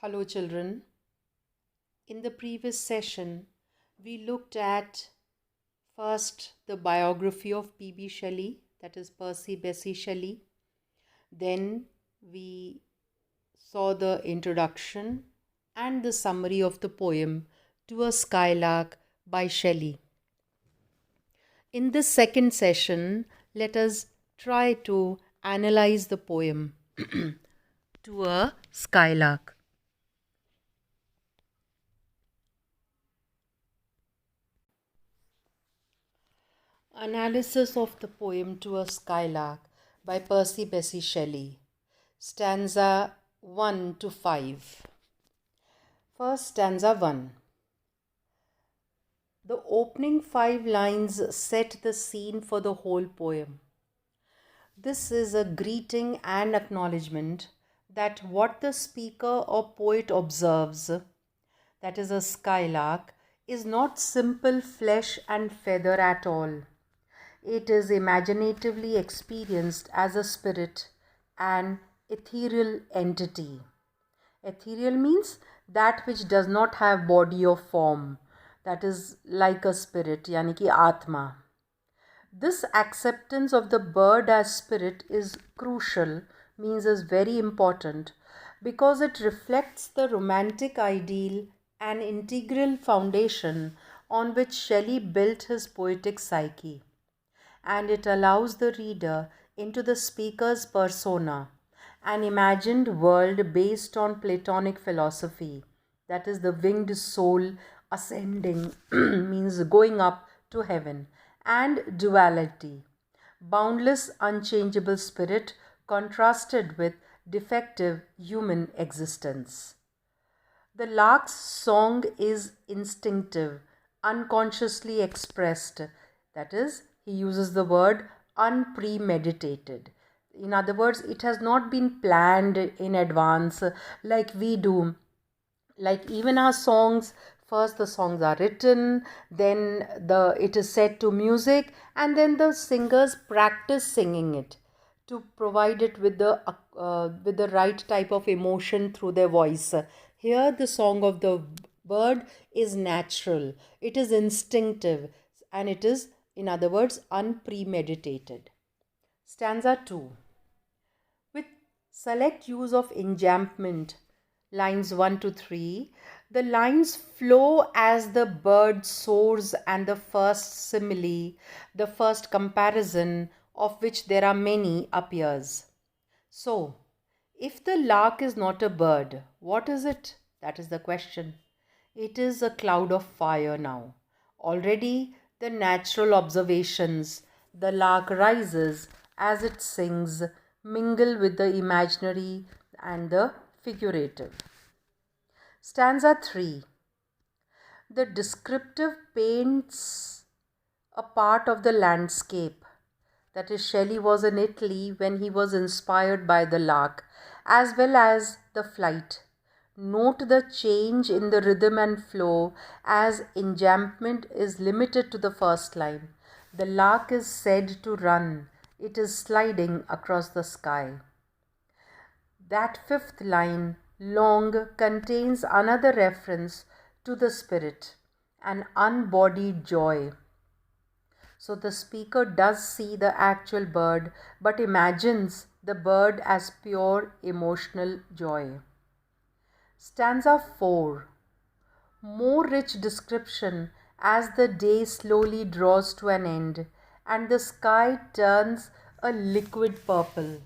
Hello, children. In the previous session, we looked at first the biography of P.B. Shelley, that is Percy Bessie Shelley. Then we saw the introduction and the summary of the poem To a Skylark by Shelley. In this second session, let us try to analyze the poem To a Skylark. Analysis of the poem To a Skylark by Percy Bessie Shelley. Stanza 1 to 5. First, stanza 1. The opening 5 lines set the scene for the whole poem. This is a greeting and acknowledgement that what the speaker or poet observes, that is a skylark, is not simple flesh and feather at all. It is imaginatively experienced as a spirit, an ethereal entity. Ethereal means that which does not have body or form, that is like a spirit, yani ki Atma. This acceptance of the bird as spirit is crucial, means is very important, because it reflects the romantic ideal and integral foundation on which Shelley built his poetic psyche. And it allows the reader into the speaker's persona, an imagined world based on Platonic philosophy, that is the winged soul ascending means going up to heaven, and duality, boundless unchangeable spirit contrasted with defective human existence. The lark's song is instinctive, unconsciously expressed, that is, he uses the word unpremeditated. In other words, it has not been planned in advance like we do. Like even our songs, first the songs are written, then it is set to music, and then the singers practice singing it to provide it with the right type of emotion through their voice. Here the song of the bird is natural, it is instinctive, and it is, in other words, unpremeditated. Stanza 2. With select use of enjambment, lines 1 to 3, the lines flow as the bird soars, and the first simile, the first comparison, of which there are many, appears. So, if the lark is not a bird, what is it? That is the question. It is a cloud of fire now. Already the natural observations, the lark rises as it sings, mingle with the imaginary and the figurative. Stanza 3. The descriptive paints a part of the landscape. That is, Shelley was in Italy when he was inspired by the lark, as well as the flight. Note the change in the rhythm and flow, as enjambment is limited to the first line. The lark is said to run. It is sliding across the sky. That fifth line, long, contains another reference to the spirit, an unbodied joy. So the speaker does see the actual bird, but imagines the bird as pure emotional joy. Stanza 4. More rich description as the day slowly draws to an end and the sky turns a liquid purple.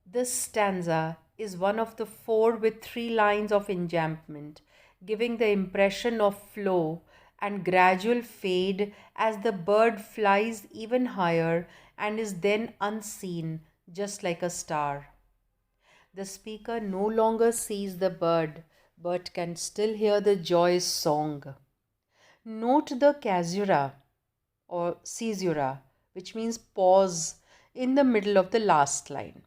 This stanza is one of the 4 with 3 lines of enjambment, giving the impression of flow and gradual fade as the bird flies even higher and is then unseen, just like a star. The speaker no longer sees the bird, but can still hear the joyous song. Note the caesura or caesura, which means pause, in the middle of the last line.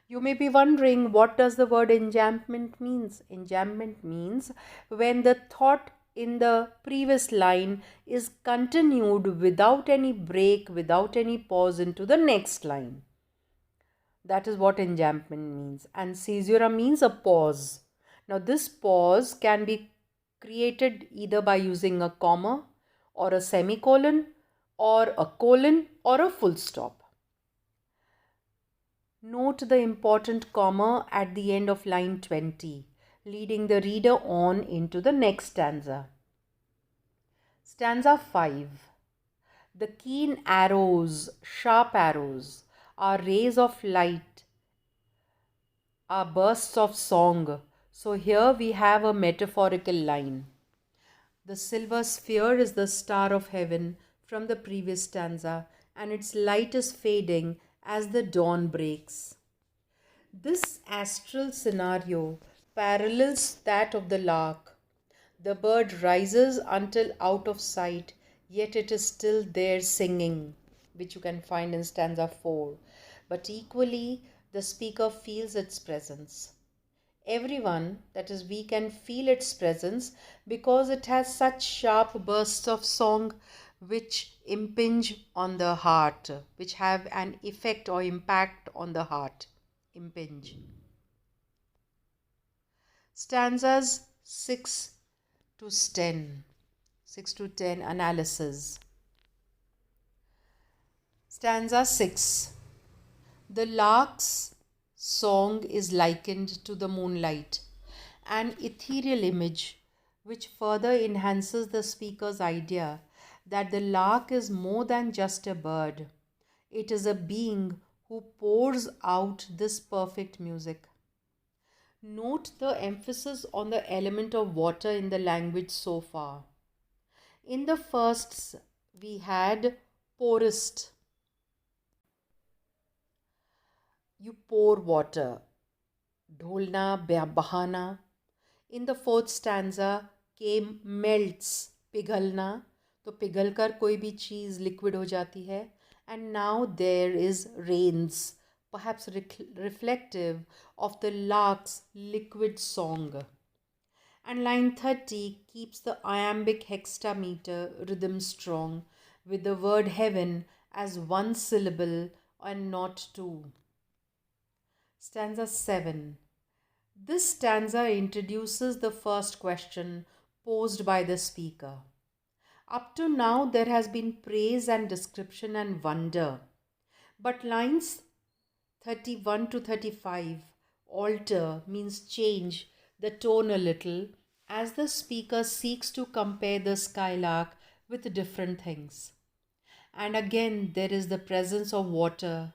You may be wondering, what does the word enjambment means? Enjambment means when the thought in the previous line is continued without any break, without any pause into the next line. That is what enjambment means. And caesura means a pause. Now, this pause can be created either by using a comma or a semicolon or a colon or a full stop. Note the important comma at the end of line 20, leading the reader on into the next stanza. Stanza 5. The keen arrows, sharp arrows, are rays of light, are bursts of song. So here we have a metaphorical line. The silver sphere is the star of heaven from the previous stanza, and its light is fading as the dawn breaks. This astral scenario parallels that of the lark. The bird rises until out of sight, yet it is still there singing, which you can find in stanza 4. But equally, the speaker feels its presence. Everyone, that is, we can feel its presence because it has such sharp bursts of song which impinge on the heart, which have an effect or impact on the heart. Impinge. Stanzas 6 to 10. 6 to 10 analysis. Stanza 6. The lark's song is likened to the moonlight, an ethereal image which further enhances the speaker's idea that the lark is more than just a bird. It is a being who pours out this perfect music. Note the emphasis on the element of water in the language so far. In the first, we had pourest. You pour water. Dholna, bahana. In the fourth stanza came melts, पिघलना. तो पिघल कर कोई भी चीज़ liquid हो जाती है. And now there is rains, perhaps reflective of the lark's liquid song. And line 30 keeps the iambic hexameter rhythm strong, with the word heaven as one syllable and not two. Stanza 7. This stanza introduces the first question posed by the speaker. Up to now, there has been praise and description and wonder, but lines 31 to 35 alter, means change the tone a little as the speaker seeks to compare the skylark with different things. And again, there is the presence of water.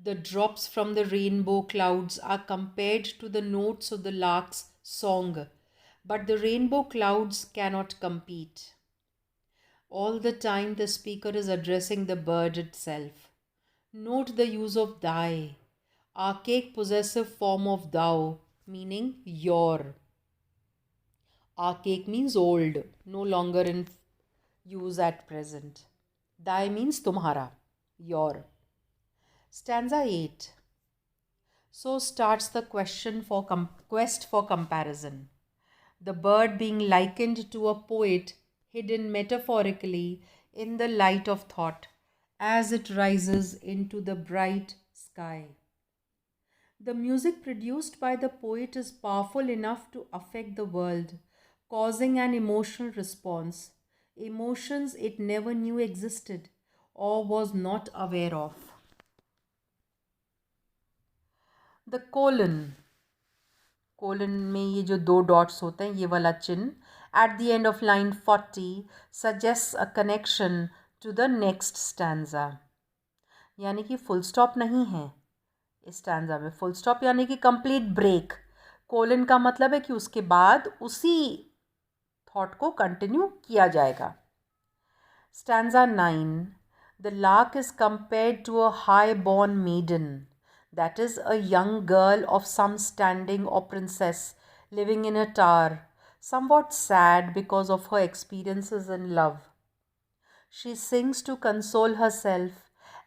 The drops from the rainbow clouds are compared to the notes of the lark's song, but the rainbow clouds cannot compete. All the time, the speaker is addressing the bird itself. Note the use of thy, archaic possessive form of thou, meaning your. Archaic means old, no longer in use at present. Thy means tumhara, your. Stanza 8. So starts the quest for comparison. The bird being likened to a poet hidden metaphorically in the light of thought as it rises into the bright sky. The music produced by the poet is powerful enough to affect the world, causing an emotional response, emotions it never knew existed or was not aware of. The colon में ये जो 2 dots होते हैं, ये वाला चिन्ह at the end of line 40 suggests a connection to the next stanza. यानी कि full stop नहीं है इस stanza में. full stop यानी कि complete break. colon का मतलब है कि उसके बाद उसी thought को continue किया जाएगा. Stanza 9. The lark is compared to a high-born maiden, that is, a young girl of some standing or princess living in a tower, somewhat sad because of her experiences in love. She sings to console herself,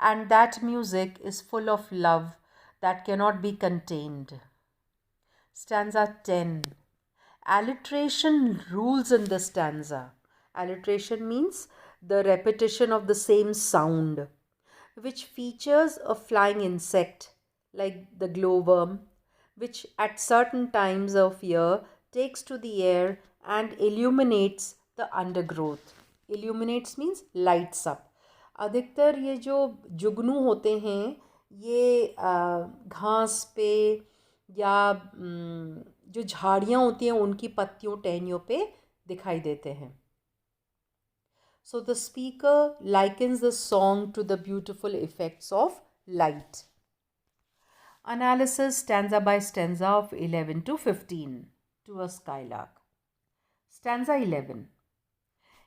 and that music is full of love that cannot be contained. Stanza 10. Alliteration rules in the stanza. Alliteration means the repetition of the same sound, which features a flying insect, like the glowworm, which at certain times of year takes to the air and illuminates the undergrowth. Illuminates means lights up. अधिकतर ये जो जुगनू होते हैं ये घास पे या जो झाड़ियाँ होती हैं उनकी पत्तियों टहनियों पे दिखाई देते हैं. So the speaker likens the song to the beautiful effects of light. Analysis stanza by stanza of 11 to 15 to a skylark. Stanza 11.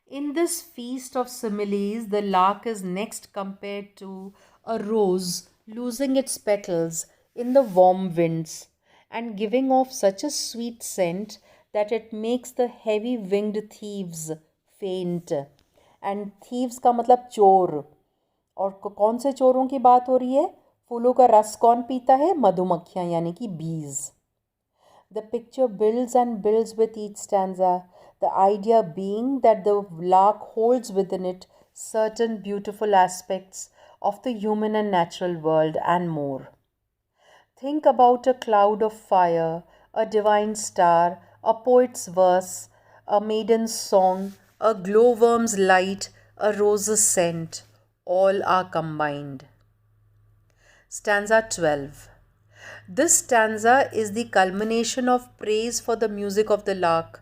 In this feast of similes, the lark is next compared to a rose losing its petals in the warm winds and giving off such a sweet scent that it makes the heavy winged thieves faint. And thieves का मतलब चोर. और कौन से चोरों की बात हो रही है? फूलों का रस कौन पीता है? मधुमक्खियाँ यानी कि bees. The picture builds and builds with each stanza, the idea being that the lark holds within it certain beautiful aspects of the human and natural world and more. Think about a cloud of fire, a divine star, a poet's verse, a maiden's song, a glowworm's light, a rose's scent. All are combined. Stanza 12. This stanza is the culmination of praise for the music of the lark.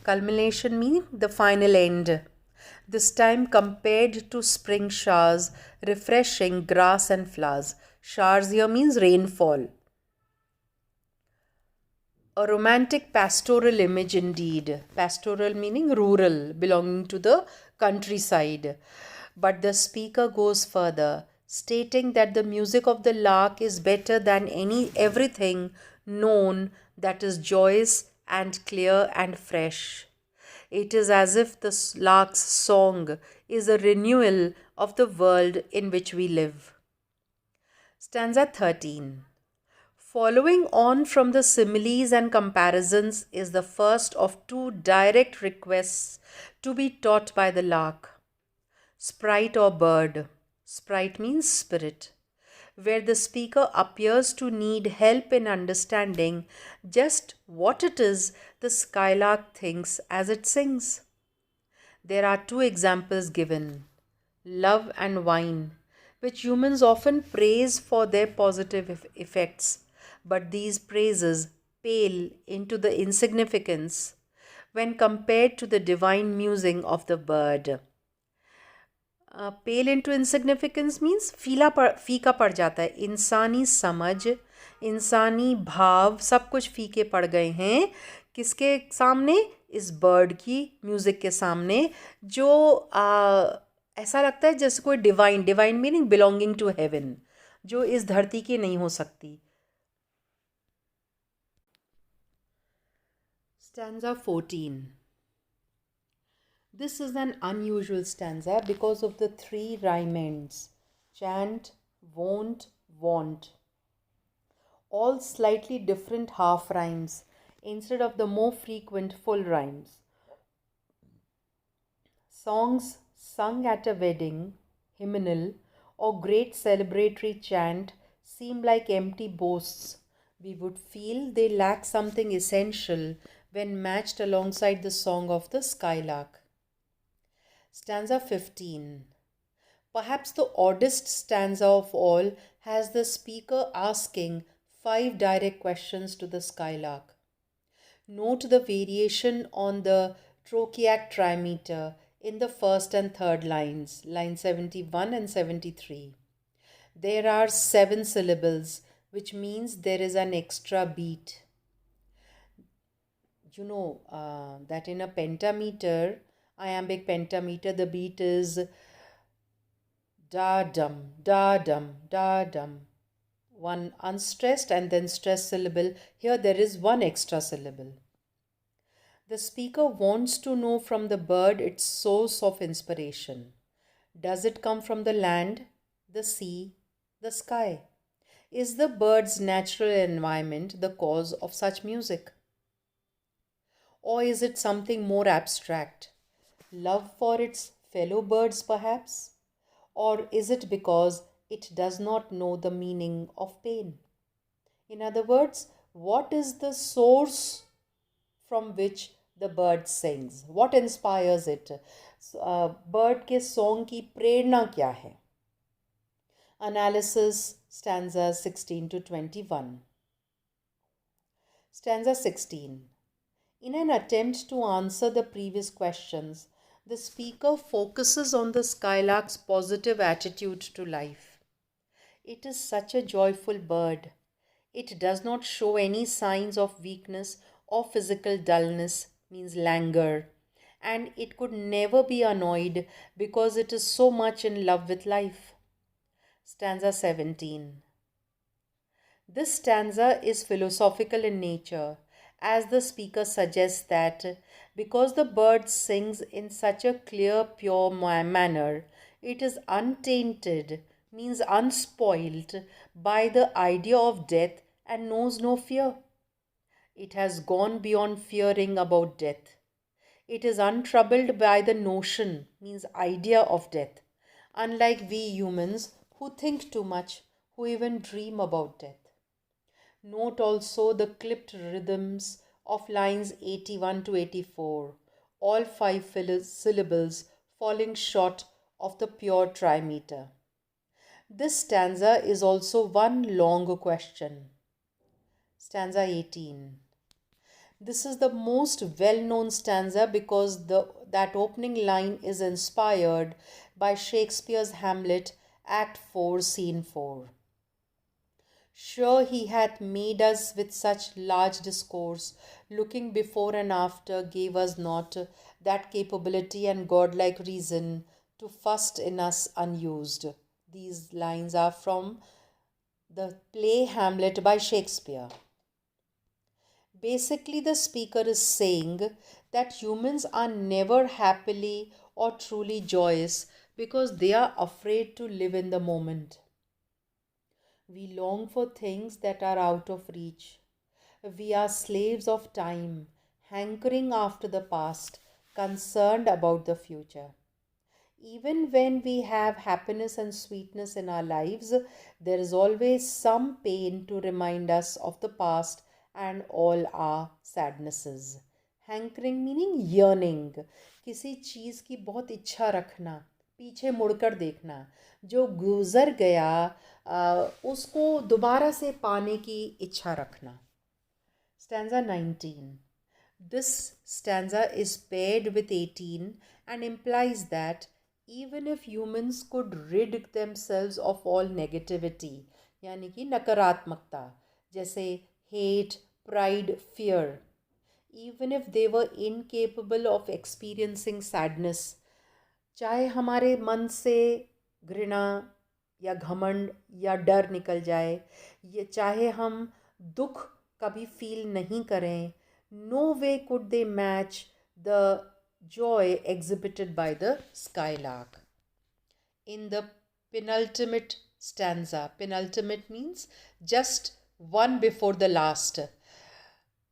Culmination meaning the final end. This time compared to spring showers, refreshing grass and flowers. Showers here means rainfall. A romantic pastoral image indeed. Pastoral meaning rural, belonging to the countryside. But the speaker goes further, stating that the music of the lark is better than everything known that is joyous and clear and fresh. It is as if the lark's song is a renewal of the world in which we live. Stanza 13. Following on from the similes and comparisons is the first of two direct requests to be taught by the lark. Sprite or bird. Sprite means spirit, where the speaker appears to need help in understanding just what it is the skylark thinks as it sings. There are two examples given: love and wine, which humans often praise for their positive effects, but these praises pale into the insignificance when compared to the divine musing of the bird. Pale into insignificance means फीका पड़ जाता है. इंसानी समझ, इंसानी भाव सब कुछ फीके पड़ गए हैं. किसके सामने? इस बर्ड की म्यूज़िक के सामने, जो ऐसा लगता है जैसे कोई divine meaning belonging to heaven, जो इस धरती की नहीं हो सकती. Stanza 14. This is an unusual stanza because of the three rhyme ends: chant, won't, want. All slightly different half rhymes instead of the more frequent full rhymes. Songs sung at a wedding, hymnal, or great celebratory chant seem like empty boasts. We would feel they lack something essential when matched alongside the song of the skylark. Stanza 15. Perhaps the oddest stanza of all has the speaker asking 5 direct questions to the skylark. Note the variation on the trochaic trimeter in the first and third lines, line 71 and 73. There are 7 syllables, which means there is an extra beat. You know that in a pentameter, iambic pentameter, the beat is da-dum, da-dum, da-dum. One unstressed and then stressed syllable. Here there is one extra syllable. The speaker wants to know from the bird its source of inspiration. Does it come from the land, the sea, the sky? Is the bird's natural environment the cause of such music? Or is it something more abstract? Love for its fellow birds, perhaps? Or is it because it does not know the meaning of pain. In other words, what is the source from which the bird sings? What inspires it? Bird के song की प्रेरणा क्या है? Analysis stanza 16 to 21. Stanza 16. In an attempt to answer the previous questions, the speaker focuses on the skylark's positive attitude to life. It is such a joyful bird. It does not show any signs of weakness or physical dullness, means languor, and it could never be annoyed because it is so much in love with life. Stanza 17. This stanza is philosophical in nature, as the speaker suggests that because the bird sings in such a clear, pure manner, it is untainted, means unspoilt by the idea of death and knows no fear. It has gone beyond fearing about death. It is untroubled by the notion, means idea of death, unlike we humans who think too much, who even dream about death. Note also the clipped rhythms of lines 81 to 84, all five syllables falling short of the pure trimeter. This stanza is also one long question. Stanza 18. This is the most well-known stanza because that opening line is inspired by Shakespeare's Hamlet, Act 4, Scene 4. Sure, he hath made us with such large discourse, looking before and after, gave us not that capability and godlike reason to fust in us unused. These lines are from the play Hamlet by Shakespeare. Basically, the speaker is saying that humans are never happily or truly joyous because they are afraid to live in the moment. We long for things that are out of reach. We are slaves of time, hankering after the past, concerned about the future. Even when we have happiness and sweetness in our lives, there is always some pain to remind us of the past and all our sadnesses. Hankering meaning yearning, किसी चीज़ की बहुत इच्छा रखना, पीछे मुड़कर देखना, जो गुजर गया उसको दोबारा से पाने की इच्छा रखना. Stanza 19. This stanza is paired with 18 and implies that even if humans could rid themselves of all negativity, यानी कि नकारात्मकता, जैसे hate, pride, fear, even if they were incapable of experiencing sadness, चाहे हमारे मन से घृणा या घमंड या डर निकल जाए, ये चाहे हम दुख कभी फील नहीं करें, no way could they match the joy exhibited by the skylark. In the penultimate stanza, penultimate means just one before the last,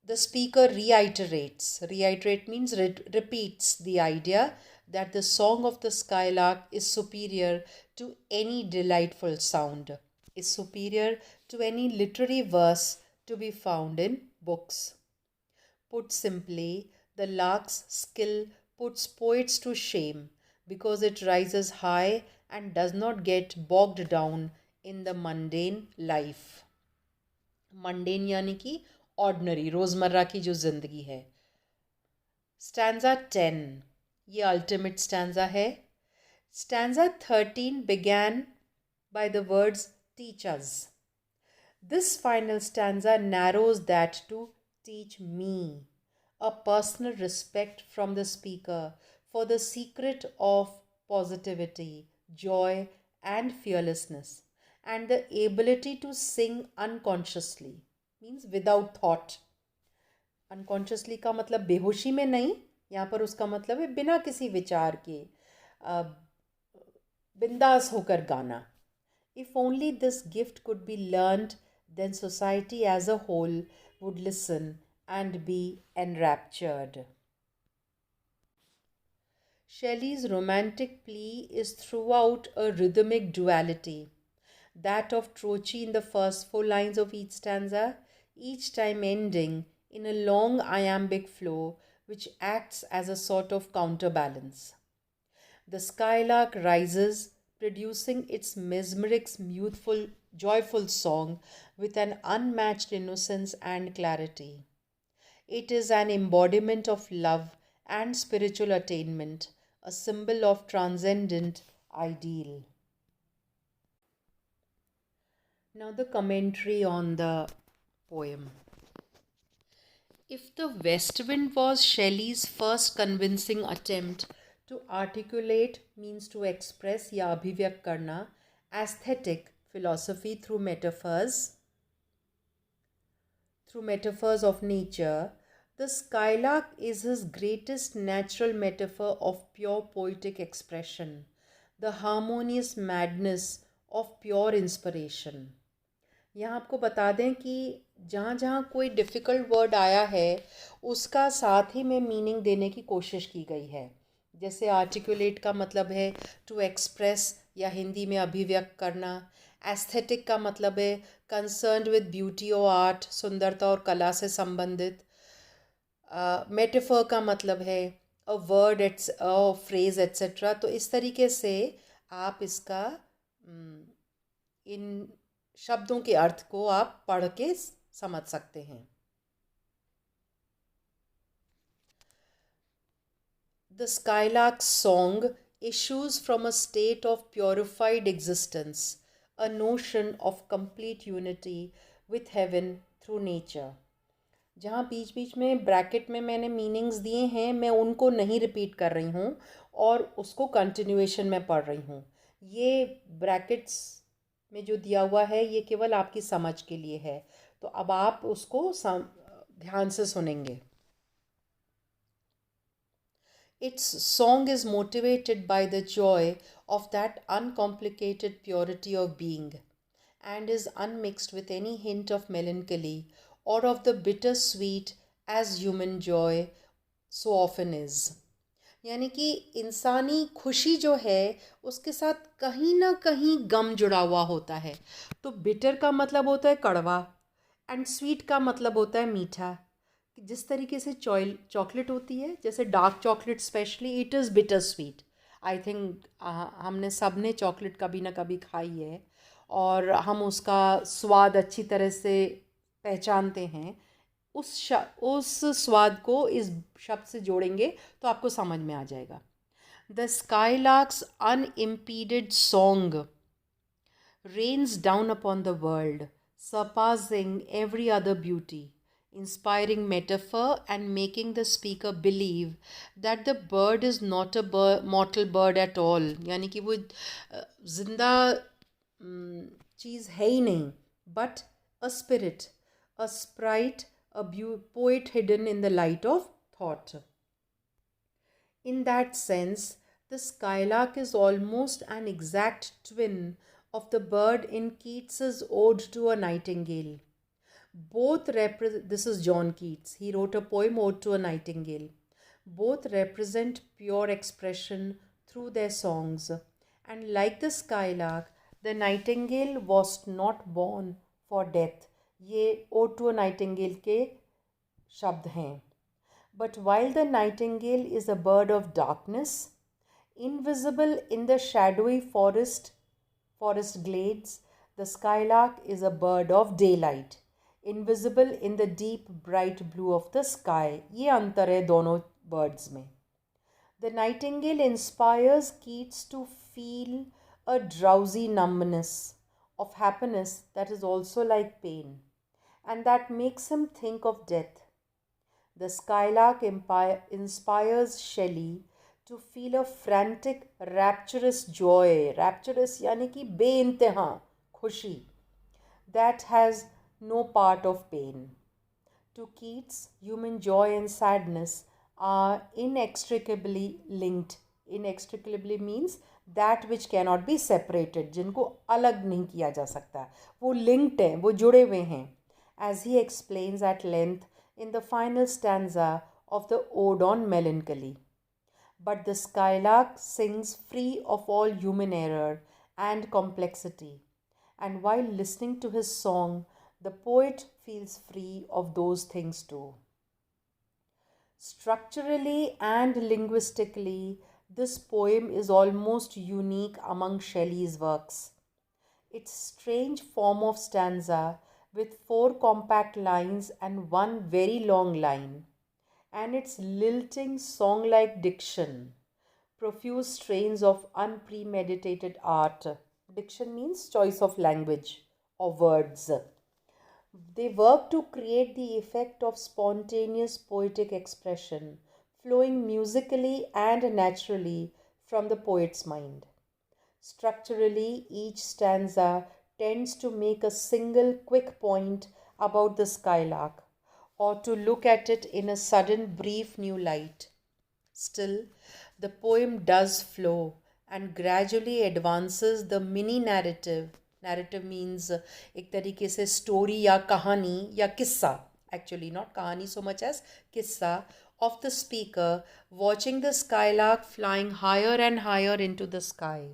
the speaker reiterates. Reiterate means repeats the idea that the song of the skylark is superior to any delightful sound, is superior to any literary verse to be found in books. Put simply, the lark's skill puts poets to shame because it rises high and does not get bogged down in the mundane life. Mundane यानी कि ordinary, रोज़मर्रा की जो ज़िंदगी है. Stanza 10, ये ultimate stanza है. Stanza 13 began by the words teach us. This final stanza narrows that to teach me, a personal respect from the speaker for the secret of positivity, joy, and fearlessness, and the ability to sing unconsciously, means without thought. Unconsciously का मतलब बेहोशी में नहीं, यहाँ पर उसका मतलब है बिना किसी विचार के बिंदास होकर गाना. If only this gift could be learned, then society as a whole would listen and be enraptured. Shelley's romantic plea is throughout a rhythmic duality. that of Trochi in the first four lines of each stanza, each time ending in a long iambic flow which acts as a sort of counterbalance. The skylark rises, producing its mesmeric, youthful, joyful song with an unmatched innocence and clarity. It is an embodiment of love and spiritual attainment, a symbol of transcendent ideal. Now, the commentary on the poem. If the West Wind was Shelley's first convincing attempt to articulate means to express या अभिव्यक्त करना aesthetic philosophy through metaphors of nature, the skylark is his greatest natural metaphor of pure poetic expression, the harmonious madness of pure inspiration. यहाँ आपको बता दें कि जहाँ जहाँ कोई डिफ़िकल्ट वर्ड आया है उसका साथ ही में मीनिंग देने की कोशिश की गई है. जैसे आर्टिकुलेट का मतलब है टू एक्सप्रेस या हिंदी में अभिव्यक्त करना. एस्थेटिक का मतलब है कंसर्न्ड विद ब्यूटी और आर्ट, सुंदरता और कला से संबंधित. मेटाफर का मतलब है a word a phrase etcetera. तो इस तरीके से आप इसका इन शब्दों के अर्थ को आप पढ़ के समझ सकते हैं. The skylark's song issues from a state of purified existence, a notion of complete unity with heaven through nature. जहाँ बीच बीच में ब्रैकेट में मैंने मीनिंग्स दिए हैं, मैं उनको नहीं रिपीट कर रही हूँ और उसको कंटिन्यूएशन में पढ़ रही हूँ. ये ब्रैकेट्स में जो दिया हुआ है ये केवल आपकी समझ के लिए है, तो अब आप उसको ध्यान से सुनेंगे. Its song is motivated by the joy of that uncomplicated purity of being and is unmixed with any hint of melancholy or of the bitter sweet as human joy so often is. यानी कि इंसानी खुशी जो है उसके साथ कहीं ना कहीं गम जुड़ा हुआ होता है. तो बिटर का मतलब होता है कड़वा एंड स्वीट का मतलब होता है मीठा. जिस तरीके से चॉकलेट होती है, जैसे dark chocolate specially, it is bitter sweet. I think हमने सब ने चॉकलेट कभी ना कभी खाई है और हम उसका स्वाद अच्छी तरह से पहचानते हैं. उस स्वाद को इस शब्द से जोड़ेंगे तो आपको समझ में आ जाएगा. The skylarks unimpeded song rains down upon the world, surpassing every other beauty, inspiring metaphor and making the speaker believe that the bird is not a mortal bird at all. यानी कि वो जिंदा चीज़ है ही नहीं, but a spirit, a sprite, a poet hidden in the light of thought. In that sense, the skylark is almost an exact twin of the bird in Keats's Ode to a Nightingale. This is John Keats. He wrote a poem, Ode to a Nightingale. Both represent pure expression through their songs. And like the skylark, the nightingale was not born for death. ये Ode to a Nightingale के शब्द हैं. But while the nightingale is a bird of darkness, invisible in the shadowy forest glades, the skylark is a bird of daylight, invisible in the deep bright blue of the sky. ये अंतर है दोनों birds में. The nightingale inspires Keats to feel a drowsy numbness of happiness that is also like pain, and that makes him think of death. The skylark inspires Shelley to feel a frantic, rapturous joy. Rapturous यानी कि बेइंतहा खुशी. That has no part of pain. To Keats, human joy and sadness are inextricably linked. Inextricably means that which cannot be separated, जिनको अलग नहीं किया जा सकता. वो linked हैं, वो जुड़े हुए हैं. As he explains at length in the final stanza of the Ode on Melancholy. But the skylark sings free of all human error and complexity, And while listening to his song, the poet feels free of those things too. Structurally and linguistically, this poem is almost unique among Shelley's works. Its strange form of stanza with four compact lines and one very long line, and its lilting song like diction, profuse strains of unpremeditated art. Diction means choice of language or words. They work to create the effect of spontaneous poetic expression, flowing musically and naturally from the poet's mind. Structurally, each stanza tends to make a single quick point about the skylark, or to look at it in a sudden brief new light. Still, the poem does flow and gradually advances the mini narrative. Narrative means एक तरीके से story या कहानी या किस्सा, actually not कहानी so much as किस्सा, of the speaker watching the skylark flying higher and higher into the sky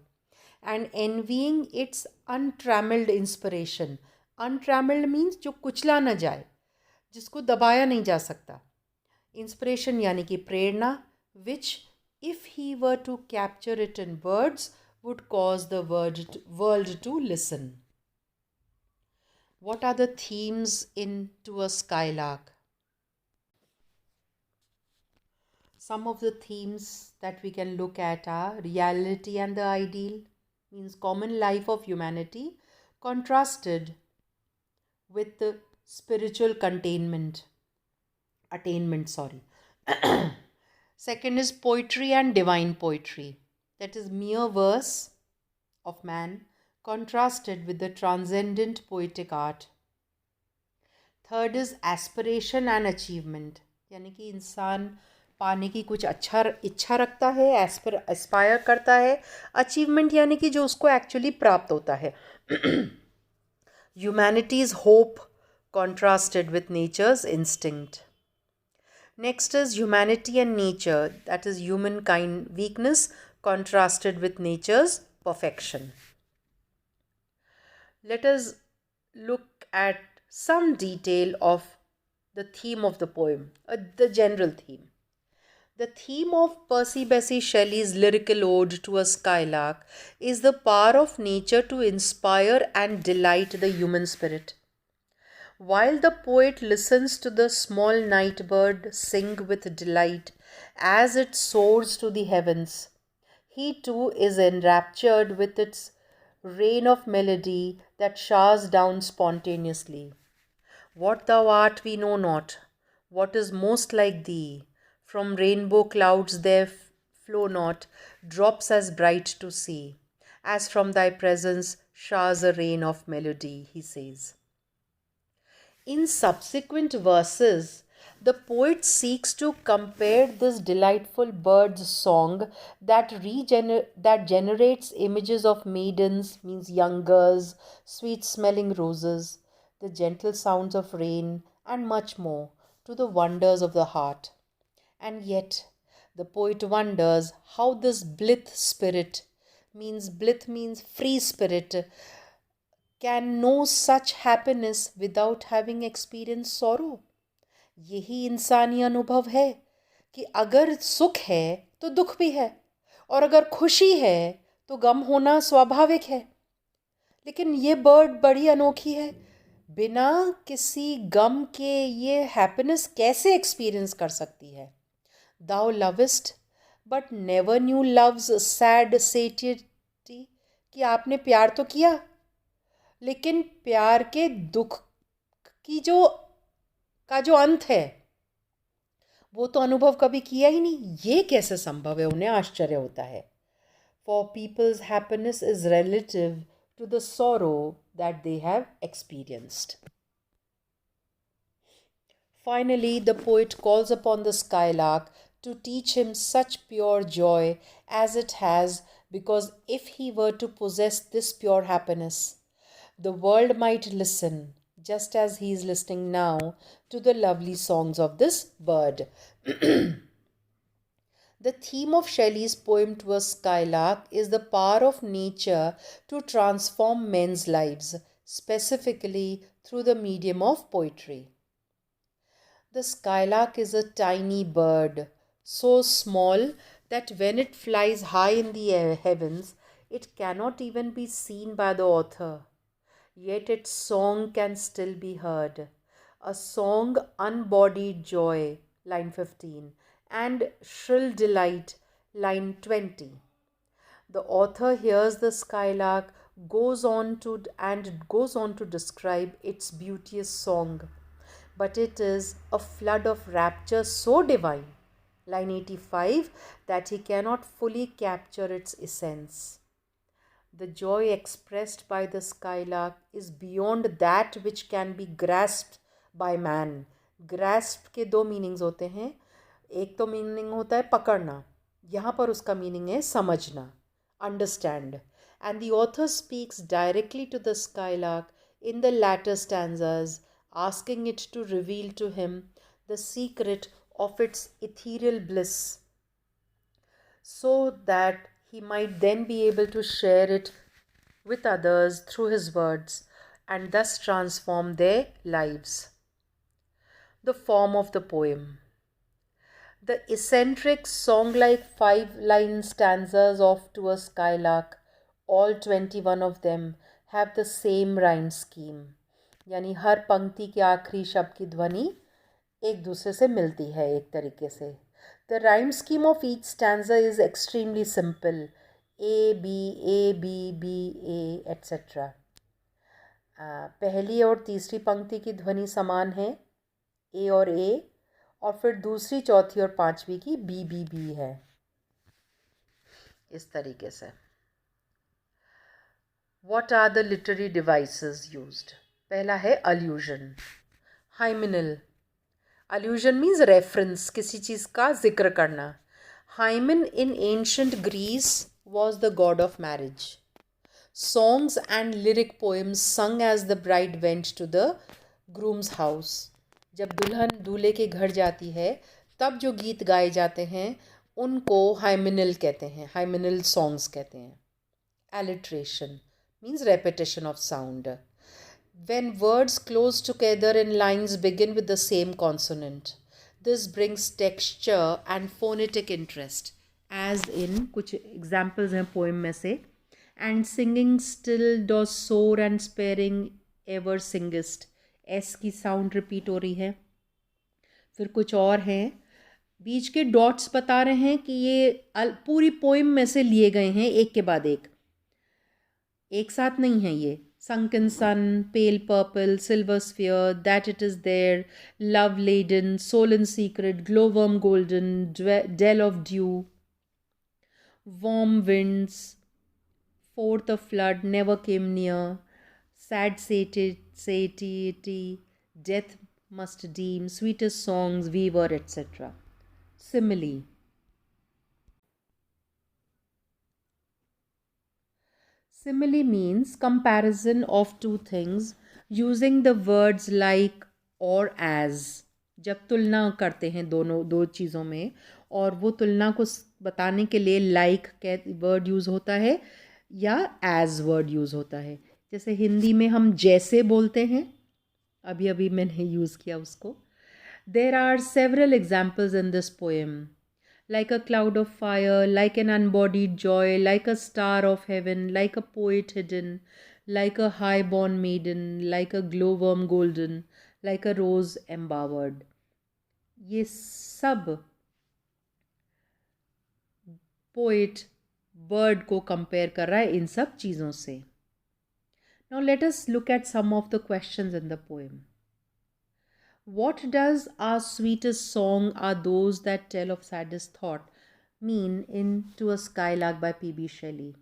and envying its untrammeled inspiration. Untrammeled means जो कुचला न जाए, जिसको दबाया नहीं जा सकता. Inspiration यानी कि प्रेरणा, which if he were to capture it in words would cause the world to listen. What are the themes in To a Skylark? Some of the themes that we can look at are reality and the ideal, means common life of humanity, contrasted with the spiritual attainment, sorry. Second is poetry and divine poetry, that is mere verse of man contrasted with the transcendent poetic art. Third is aspiration and achievement, यानी कि इंसान पाने की कुछ अच्छा इच्छा रखता है, एस्पायर करता है. अचीवमेंट यानी कि जो उसको एक्चुअली प्राप्त होता है. Humanity's hope contrasted with nature's instinct. Next is humanity and nature, that is humankind weakness contrasted with nature's perfection. Let us look at some detail of the theme of the poem, the general theme. The theme of Percy Bysshe Shelley's lyrical ode to a skylark is the power of nature to inspire and delight the human spirit. While the poet listens to the small night bird sing with delight as it soars to the heavens, he too is enraptured with its rain of melody that showers down spontaneously. What thou art we know not, what is most like thee? From rainbow clouds there flow not drops as bright to see, as from thy presence showers a rain of melody, he says. In subsequent verses, the poet seeks to compare this delightful bird's song that generates images of maidens, means young girls, sweet smelling roses, the gentle sounds of rain, and much more, to the wonders of the heart. And yet, the poet wonders how this blithe spirit, blithe means free spirit, can know such happiness without having experienced sorrow. यही इंसानी अनुभव है कि अगर सुख है तो दुख भी है, और अगर खुशी है तो गम होना स्वाभाविक है. लेकिन ये बर्ड बड़ी अनोखी है, बिना किसी गम के ये हैप्पीनेस कैसे एक्सपीरियंस कर सकती है. Thou lovest but never knew love's sad satiety, कि आपने प्यार तो किया लेकिन प्यार के दुख की जो अंत है वो तो अनुभव कभी किया ही नहीं. ये कैसे संभव है, उन्हें आश्चर्य होता है. For people's happiness is relative to the sorrow that they have experienced. Finally, the poet calls upon the skylark to teach him such pure joy as it has, because if he were to possess this pure happiness, the world might listen, just as he is listening now, to the lovely songs of this bird. The theme of Shelley's poem to a skylark is the power of nature to transform men's lives, specifically through the medium of poetry. The skylark is a tiny bird, so small that when it flies high in the heavens, it cannot even be seen by the author. Yet its song can still be heard. A song unbodied joy, line 15, and shrill delight, line 20. The author hears the skylark, goes on to describe its beauteous song, but it is a flood of rapture so divine, line 85, that he cannot fully capture its essence. The joy expressed by the skylark is beyond that which can be grasped by man. Grasp के दो meanings होते हैं. एक तो meaning होता है पकड़ना, यहाँ पर उसका मीनिंग है समझना, understand. And the author speaks directly to the skylark in the latter stanzas, asking it to reveal to him the secret of its ethereal bliss, so that he might then be able to share it with others through his words and thus transform their lives. The form of the poem. The eccentric song-like 5-line stanzas of To a Skylark, all 21 of them, have the same rhyme scheme. यानी हर पंक्ति के आखिरी शब्द की ध्वनि एक दूसरे से मिलती है एक तरीके से. The rhyme scheme of each stanza is extremely simple. A, B, A, B, B, A, etc. पहली और तीसरी पंक्ति की ध्वनि समान है, A और A, और फिर दूसरी, चौथी और पांचवी की B, B, B है. इस तरीके से. What are the literary devices used? पहला है allusion. Hymeneal. Allusion means reference, किसी चीज़ का जिक्र करना. Hymen in ancient Greece was the god of marriage. Songs and lyric poems sung as the bride went to the groom's house. जब दुल्हन दूल्हे के घर जाती है तब जो गीत गाए जाते हैं उनको hymeneal कहते हैं, hymeneal songs कहते हैं. Alliteration means repetition of sound. When words close together in lines begin with the same consonant, this brings texture and phonetic interest, as in कुछ examples हैं poem में से. And singing still does soar and sparing ever singest. S की sound repeat हो रही है. फिर कुछ और हैं, बीच के डॉट्स बता रहे हैं कि ये पूरी पोइम में से लिए गए हैं एक के बाद एक साथ नहीं है ये. Sunken sun, pale purple, silver sphere, that it is there, love laden, soul in secret, glowworm golden, dell of dew, warm winds, forth a flood, never came near, sad satiety, death must deem, sweetest songs, weaver, etc. Simile. Simile means comparison of two things using the words like or as. जब तुलना करते हैं दो चीज़ों में और वो तुलना को बताने के लिए like वर्ड यूज़ होता है या as वर्ड यूज़ होता है. जैसे हिंदी में हम जैसे बोलते हैं, अभी अभी मैंने यूज़ किया उसको. There are several examples in this poem. Like a cloud of fire, like an unbodied joy, like a star of heaven, like a poet hidden, like a high-born maiden, like a glowworm golden, like a rose embowered. ये सब poet bird को compare कर रहा है इन सब चीज़ों से. Now let us look at some of the questions in the poem. What does our sweetest song are those that tell of saddest thought mean in To a Skylark by P.B. Shelley?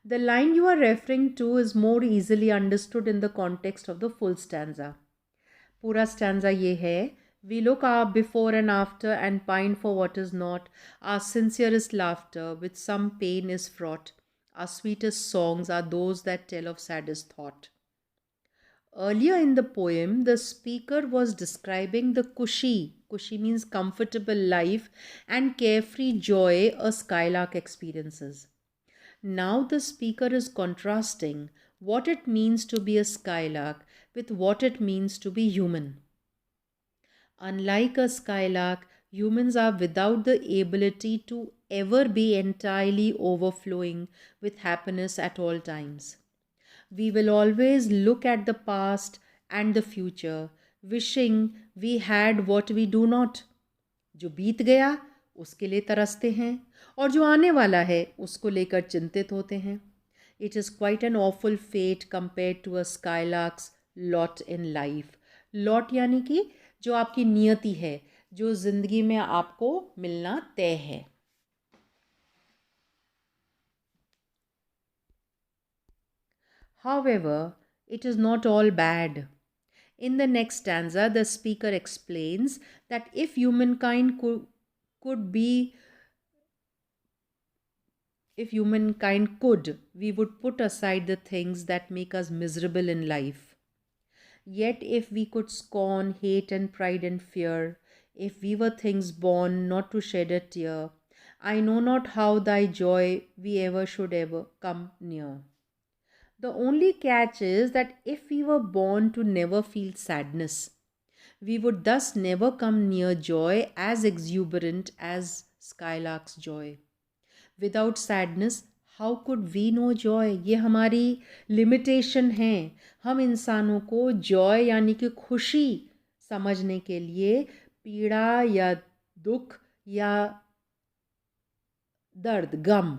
The line you are referring to is more easily understood in the context of the full stanza. Pura stanza ye hai, we look up before and after and pine for what is not. Our sincerest laughter with some pain is fraught. Our sweetest songs are those that tell of saddest thought. Earlier in the poem, the speaker was describing the cushy means comfortable life, and carefree joy a skylark experiences. Now the speaker is contrasting what it means to be a skylark with what it means to be human. Unlike a skylark, humans are without the ability to ever be entirely overflowing with happiness at all times. We will always look at the past and the future, wishing we had what we do not. जो बीत गया उसके लिए तरसते हैं और जो आने वाला है उसको लेकर चिंतित होते हैं. It is quite an awful fate compared to a skylark's lot in life. Lot यानी कि जो आपकी नियति है, जो ज़िंदगी में आपको मिलना तय है. However, it is not all bad. In the next stanza, the speaker explains that if humankind could be, if humankind could, we would put aside the things that make us miserable in life. Yet, if we could scorn hate and pride and fear, if we were things born not to shed a tear, I know not how thy joy we ever should ever come near. The only catch is that if we were born to never feel sadness, we would thus never come near joy as exuberant as Skylark's joy. Without sadness, how could we know joy. ये हमारी limitation है. हम इंसानों को Joy यानी कि खुशी समझने के लिए पीड़ा या दुख या दर्द गम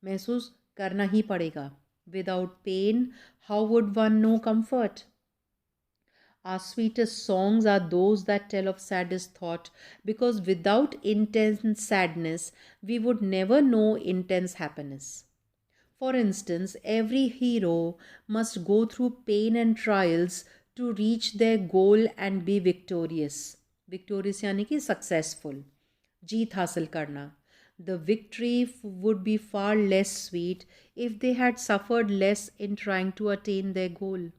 महसूस करना ही पड़ेगा. Without pain, how would one know comfort? Our sweetest songs are those that tell of saddest thought, because without intense sadness, we would never know intense happiness. For instance, every hero must go through pain and trials to reach their goal and be victorious. Victorious यानी कि successful. जीत हासिल करना. The victory would be far less sweet if they had suffered less in trying to attain their goal.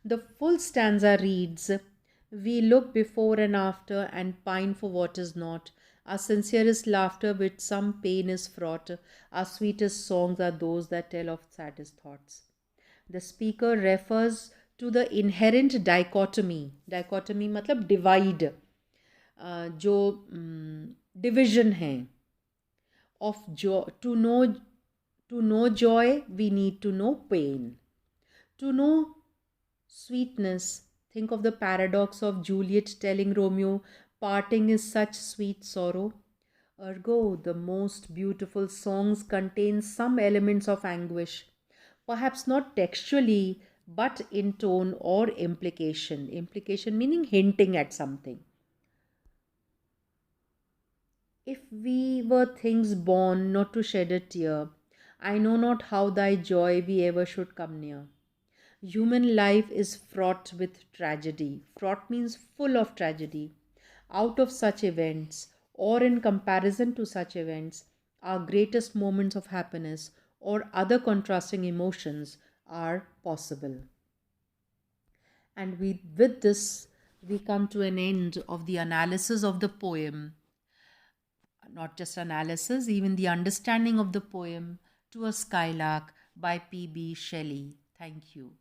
The full stanza reads, we look before and after and pine for what is not. Our sincerest laughter with some pain is fraught. Our sweetest songs are those that tell of saddest thoughts. The speaker refers to the inherent dichotomy. Dichotomy मतलब divide. जो division है of joy. To know joy, we need to know pain. To know sweetness, think of the paradox of Juliet telling Romeo, parting is such sweet sorrow. Ergo, the most beautiful songs contain some elements of anguish, perhaps not textually, but in tone or implication. Implication meaning hinting at something. If we were things born not to shed a tear, I know not how thy joy we ever should come near. Human life is fraught with tragedy. Fraught means full of tragedy. Out of such events, or in comparison to such events, our greatest moments of happiness or other contrasting emotions are possible. And with this, we come to an end of the analysis of the poem. Not just analysis, even the understanding of the poem To a Skylark by P.B. Shelley. Thank you.